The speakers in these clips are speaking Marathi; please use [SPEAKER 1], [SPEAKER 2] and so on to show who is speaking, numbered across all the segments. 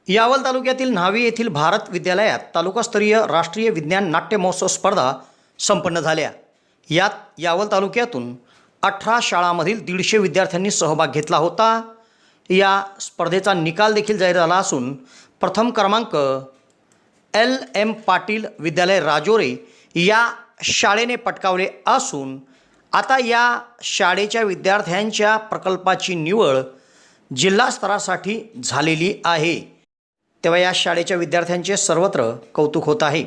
[SPEAKER 1] यावल तालुक्यातील न्हावी येथील भारत विद्यालयात तालुकास्तरीय राष्ट्रीय विज्ञान नाट्य महोत्सव स्पर्धा संपन्न झाल्या। यात यावल तालुक्यातून 18 शाळांमधील 150 विद्यार्थ्यांनी सहभाग घेतला होता। या स्पर्धेचा निकाल देखील जाहीर झाला असून प्रथम क्रमांक LM पाटील विद्यालय राजोरे या शाळेने पटकावले असून आता या शाळेच्या विद्यार्थ्यांच्या प्रकल्पाची निवड जिल्हा स्तरासाठी झालेली आहे। तेव्हा या शाळेच्या विद्यार्थ्यांचे सर्वत्र कौतुक होत आहे।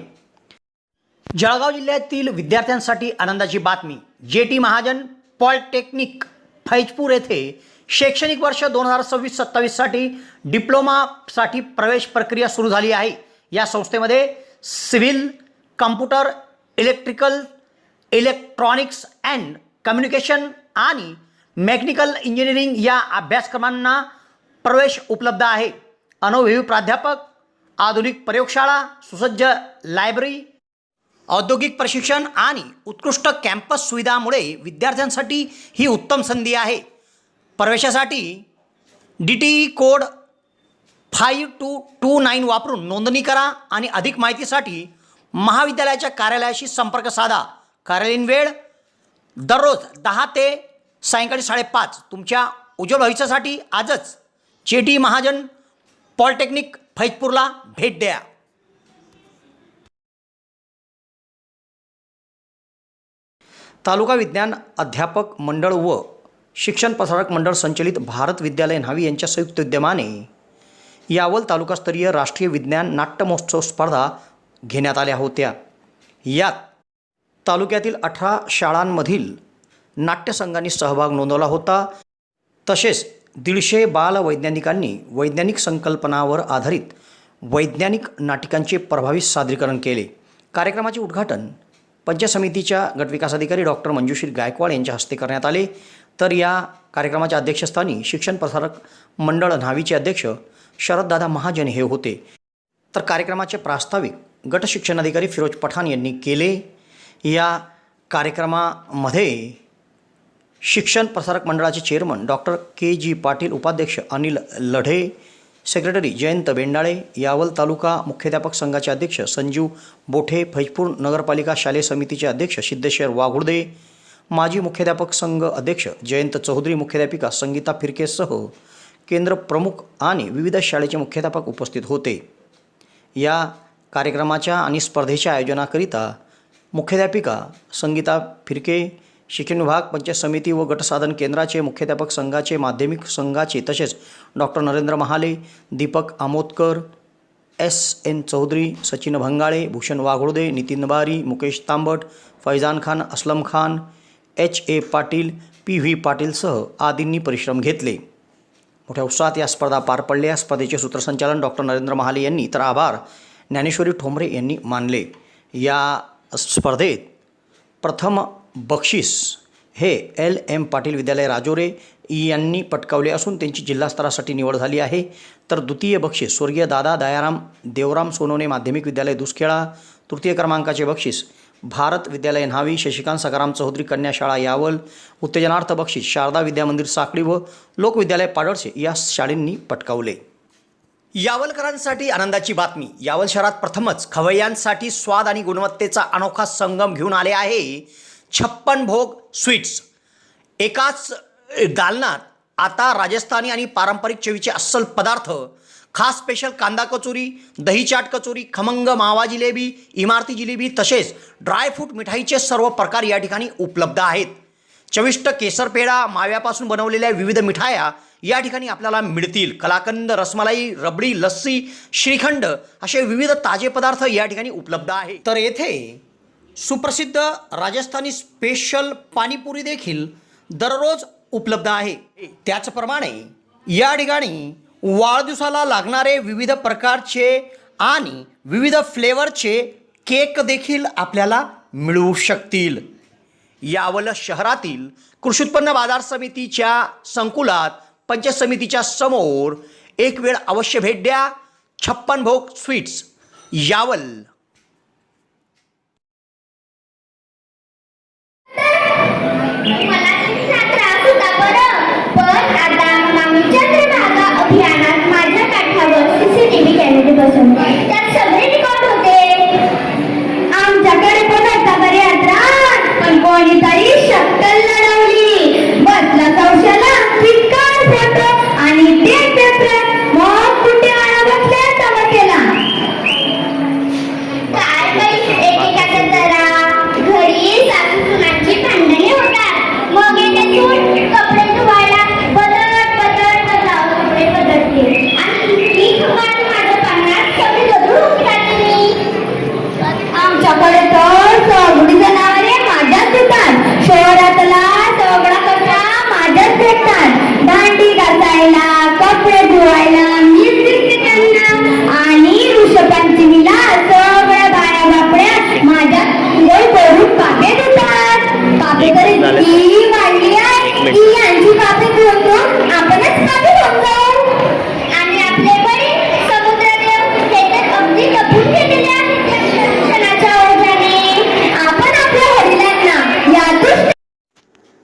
[SPEAKER 1] जळगाव जिल्ह्यातील विद्यार्थ्यांसाठी आनंदाची बातमी। JT महाजन पॉलिटेक्निक फैजपूर येथे शैक्षणिक वर्ष 2026-27 साठी डिप्लोमासाठी प्रवेश प्रक्रिया सुरू झाली आहे। या संस्थेमध्ये civil, computer, electrical, electronics and communication आणि मेकॅनिकल इंजिनिअरिंग या अभ्यासक्रमांना प्रवेश उपलब्ध आहे। अनुभवी प्राध्यापक, आधुनिक प्रयोगशाळा, सुसज्ज लायब्ररी, औद्योगिक प्रशिक्षण आणि उत्कृष्ट कॅम्पस सुविधांमुळे विद्यार्थ्यांसाठी ही उत्तम संधी आहे। प्रवेशासाठी DTE कोड 5229 वापरून नोंदणी करा आणि अधिक माहितीसाठी महाविद्यालयाच्या कार्यालयाशी संपर्क साधा। कार्यालयीन वेळ दररोज 10 ते सायंकाळी 5:30। तुमच्या उज्ज्वल भविष्यासाठी आजच JT महाजन पॉलिटेक्निक फैजपूरला भेट द्या। तालुका विज्ञान अध्यापक मंडळ व शिक्षण प्रसारक मंडळ संचलित भारत विद्यालय न्हावी यांच्या संयुक्त विद्यमाने यावल तालुकास्तरीय राष्ट्रीय विज्ञान नाट्य महोत्सव स्पर्धा घेण्यात आल्या होत्या। यात तालुक्यातील 18 शाळांमधील नाट्यसंघांनी सहभाग नोंदवला होता। तसेच 150 बालवैज्ञानिकांनी वैज्ञानिक संकल्पनावर आधारित वैज्ञानिक नाटिकांचे प्रभावी सादरीकरण केले। कार्यक्रमाचे उद्घाटन पंचायत समितीच्या गटविकास अधिकारी डॉक्टर मंजुश्री गायकवाड यांच्या हस्ते करण्यात आले। तर या कार्यक्रमाच्या अध्यक्षस्थानी शिक्षण प्रसारक मंडळ न्हावीचे अध्यक्ष शरददादा महाजन हे होते। तर कार्यक्रमाचे प्रास्ताविक गट शिक्षणाधिकारी फिरोज पठाण यांनी केले। या कार्यक्रमामध्ये शिक्षण प्रसारक मंडळाचे चेअरमन डॉक्टर KG पाटील, उपाध्यक्ष अनिल लढे, सेक्रेटरी जयंत बेंडाळे, यावल तालुका मुख्याध्यापक संघाचे अध्यक्ष संजीव बोठे, फैजपूर नगरपालिका शालेय समितीचे अध्यक्ष सिद्धेश्वर वाघुर्दे, माजी मुख्याध्यापक संघ अध्यक्ष जयंत चौधरी, मुख्याध्यापिका संगीता फिरकेसह केंद्र प्रमुख आणि विविध शाळेचे मुख्याध्यापक उपस्थित होते। या कार्यक्रमाच्या आणि स्पर्धेच्या आयोजनाकरिता मुख्याध्यापिका संगीता फिरके, शिक्षण विभाग, पंचायत समिती व गटसाधन केंद्राचे मुख्याध्यापक संघाचे, माध्यमिक संघाचे तसेच डॉक्टर नरेंद्र महाले, दीपक आमोदकर, SN चौधरी, सचिन भंगाळे, भूषण वाघोडे, नितीन बारी, मुकेश तांबट, फैजान खान, असलम खान, HA पाटील, PV पाटीलसह आदींनी परिश्रम घेतले। मोठ्या उत्साहात या स्पर्धा पार पडल्या। स्पर्धेचे सूत्रसंचालन डॉक्टर नरेंद्र महाले यांनी तर आभार ज्ञानेश्वरी ठोंबरे यांनी मानले। या स्पर्धेत प्रथम बक्षीस हे LM पाटील विद्यालय राजोरे यांनी पटकावले असून त्यांची जिल्हा स्तरासाठी निवड झाली आहे। तर द्वितीय बक्षीस स्वर्गीय दादा दयाराम देवराम सोनवणे माध्यमिक विद्यालय दुसखेडा, तृतीय क्रमांकाचे बक्षीस भारत विद्यालय न्हावी, शशिकांत सखाराम चौधरी कन्या शाळा यावल, उत्तेजनार्थ बक्षीस शारदा विद्यामंदिर साखळी व लोकविद्यालय पाडळसे या शाळांनी पटकावले। यावलकरांसाठी आनंदाची बातमी। यावल शहरात प्रथमच खवय्यांसाठी स्वाद आणि गुणवत्तेचा अनोखा संगम घेऊन आले आहे 56 भोग स्वीट्स। एकाच दालनात आता राजस्थानी आणि पारंपरिक चवीचे अस्सल पदार्थ, खास स्पेशल कांदा कचोरी, दही चाट कचोरी, खमंग मावा जिलेबी, इमारती जिलेबी तसेच ड्रायफ्रूट मिठाईचे सर्व प्रकार या ठिकाणी उपलब्ध आहेत। चविष्ट केसर पेढा, माव्यापासून बनवलेल्या विविध मिठाया या ठिकाणी आपल्याला मिळतील। कलाकंद, रसमलाई, रबडी, लस्सी, श्रीखंड असे विविध ताजे पदार्थ या ठिकाणी उपलब्ध आहेत। तर येथे सुप्रसिद्ध राजस्थानी स्पेशल पाणीपुरी देखील दररोज उपलब्ध आहे। त्याचप्रमाणे या ठिकाणी वाढदिवसाला लागणारे विविध प्रकारचे आणि विविध फ्लेवरचे केक देखील आपल्याला मिळू शकतील। यावल शहरातील कृषी उत्पन्न बाजार समितीच्या संकुलात पंचायत समितीच्या समोर एक वेळ अवश्य भेट द्या। 56 भोग स्वीट्स, यावल।
[SPEAKER 2] पण आता मामी चंद्रभागा अभियानात माझ्या काठावर CCTV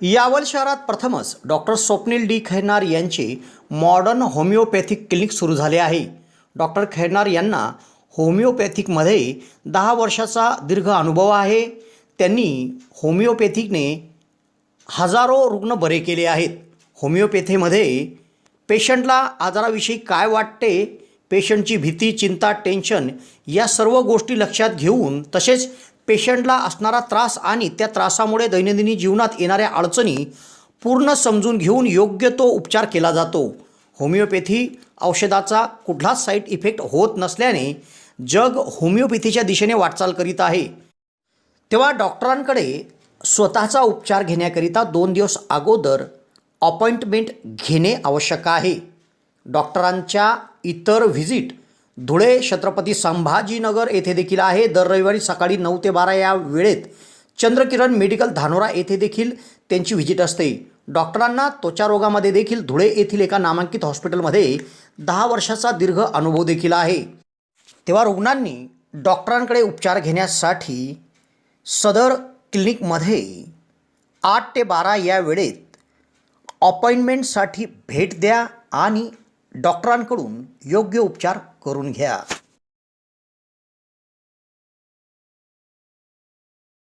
[SPEAKER 1] यावल शहरात प्रथमच डॉक्टर स्वप्नील डी खैरनार यांचे मॉडर्न होमिओपॅथिक क्लिनिक सुरू झाले आहे. डॉक्टर खैरनार यांना होमिओपॅथिकमध्ये 10 वर्षाचा दीर्घ अनुभव आहे. त्यांनी होमिओपॅथिकने हजारो रुग्ण बरे केले आहेत. होमिओपॅथीमध्ये पेशंटला आजाराविषयी काय वाटते, पेशंटची भीती, चिंता, टेन्शन या सर्व गोष्टी लक्षात घेऊन, तसेच पेशंटला असणारा त्रास आणि त्या त्रासामुळे दैनंदिन जीवनात येणाऱ्या अडचणी पूर्ण समजून घेऊन योग्य तो उपचार केला जातो. होमिओपॅथी औषधाचा कुठलाच साईड इफेक्ट होत नसल्याने जग होमिओपॅथीच्या दिशेने वाटचाल करीत आहे. तेव्हा डॉक्टरांकडे स्वतःचा उपचार घेण्याकरिता 2 दिवस अगोदर अपॉइंटमेंट घेणे आवश्यक आहे. डॉक्टरांच्या इतर व्हिजिट धुळे, छत्रपती संभाजीनगर येथे देखील आहे. दर रविवारी सकाळी 9 ते 12 या वेळेत चंद्रकिरण मेडिकल धानोरा येथे देखील त्यांची व्हिजिट असते. डॉक्टरांना त्वचा रोगामध्ये देखील धुळे येथील एका नामांकित हॉस्पिटलमध्ये 10 वर्षाचा दीर्घ अनुभव देखील आहे. तेव्हा रुग्णांनी डॉक्टरांकडे उपचार घेण्यासाठी सदर क्लिनिकमध्ये 8 ते 12 या वेळेत अपॉइंटमेंटसाठी भेट द्या आणि डॉक्टरांकडून योग्य उपचार करून घ्या.